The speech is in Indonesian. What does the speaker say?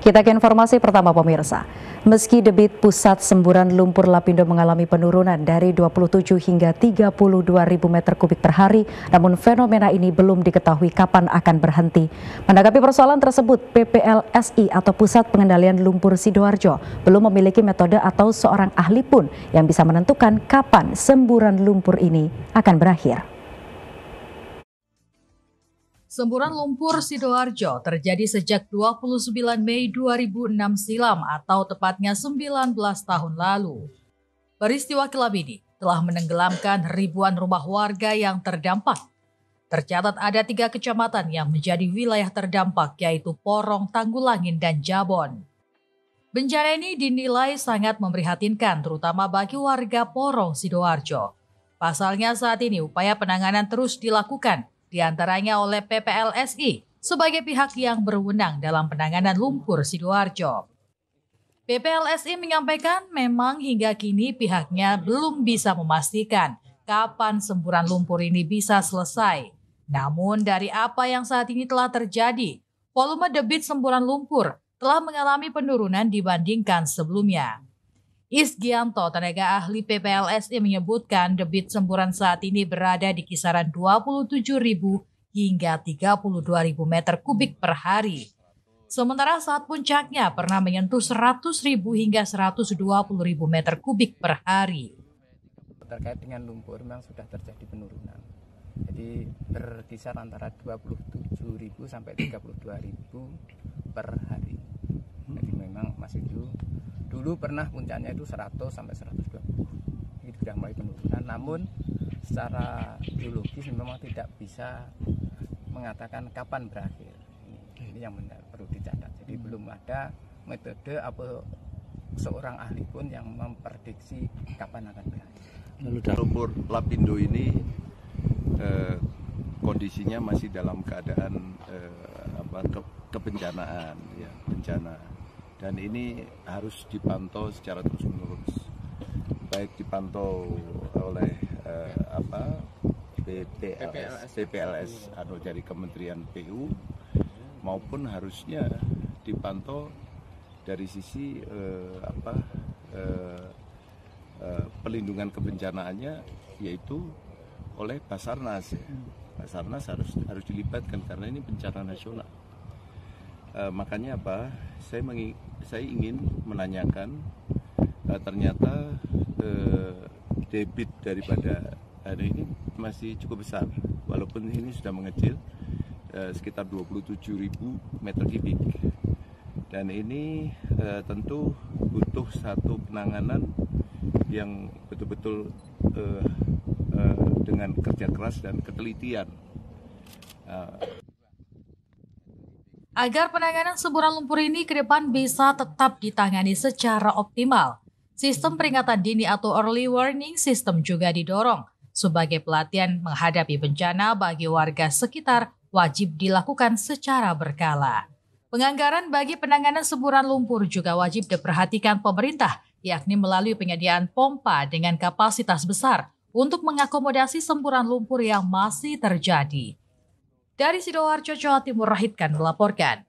Kita ke informasi pertama pemirsa. Meski debit pusat semburan lumpur Lapindo mengalami penurunan dari 27 hingga 32 ribu meter kubik per hari, namun fenomena ini belum diketahui kapan akan berhenti. Menanggapi persoalan tersebut, PPLSI atau Pusat Pengendalian Lumpur Sidoarjo belum memiliki metode atau seorang ahli pun yang bisa menentukan kapan semburan lumpur ini akan berakhir. Semburan lumpur Sidoarjo terjadi sejak 29 Mei 2006 silam atau tepatnya 19 tahun lalu. Peristiwa kelam ini telah menenggelamkan ribuan rumah warga yang terdampak. Tercatat ada 3 kecamatan yang menjadi wilayah terdampak yaitu Porong, Tanggulangin, dan Jabon. Bencana ini dinilai sangat memprihatinkan terutama bagi warga Porong Sidoarjo. Pasalnya saat ini upaya penanganan terus dilakukan, di antaranya oleh PPLSI sebagai pihak yang berwenang dalam penanganan lumpur Sidoarjo. PPLSI menyampaikan memang hingga kini pihaknya belum bisa memastikan kapan semburan lumpur ini bisa selesai. Namun dari apa yang saat ini telah terjadi, volume debit semburan lumpur telah mengalami penurunan dibandingkan sebelumnya. Isgianto, tenaga ahli PPLSI menyebutkan debit semburan saat ini berada di kisaran 27.000 hingga 32.000 meter kubik per hari. Sementara saat puncaknya pernah menyentuh 100.000 hingga 120.000 meter kubik per hari. Terkait dengan lumpur memang sudah terjadi penurunan. Jadi berkisar antara 27.000 sampai 32.000 per hari. Jadi memang masih dulu pernah puncaknya itu 100 sampai 120. Ini sudah mulai penurunan, namun secara biologis memang tidak bisa mengatakan kapan berakhir. Ini yang benar perlu dicatat. Jadi belum ada metode atau seorang ahli pun yang memprediksi kapan akan berakhir. Lumpur Lapindo ini kondisinya masih dalam keadaan kebencanaan, ya, bencana. Dan ini harus dipantau secara terus-menerus, baik dipantau oleh PPLS atau dari Kementerian PU, maupun harusnya dipantau dari sisi pelindungan kebencanaannya, yaitu oleh Basarnas. Basarnas harus dilibatkan karena ini bencana nasional. Makanya saya ingin menanyakan, ternyata debit daripada hari ini masih cukup besar, walaupun ini sudah mengecil sekitar 27.000 meter kubik, dan ini tentu butuh satu penanganan yang betul-betul dengan kerja keras dan ketelitian. Agar penanganan semburan lumpur ini ke depan bisa tetap ditangani secara optimal, sistem peringatan dini atau early warning system juga didorong. Sebagai pelatihan menghadapi bencana bagi warga sekitar wajib dilakukan secara berkala. Penganggaran bagi penanganan semburan lumpur juga wajib diperhatikan pemerintah, yakni melalui penyediaan pompa dengan kapasitas besar untuk mengakomodasi semburan lumpur yang masih terjadi. Dari Sidoarjo, Jawa Timur, Rahid Khan melaporkan.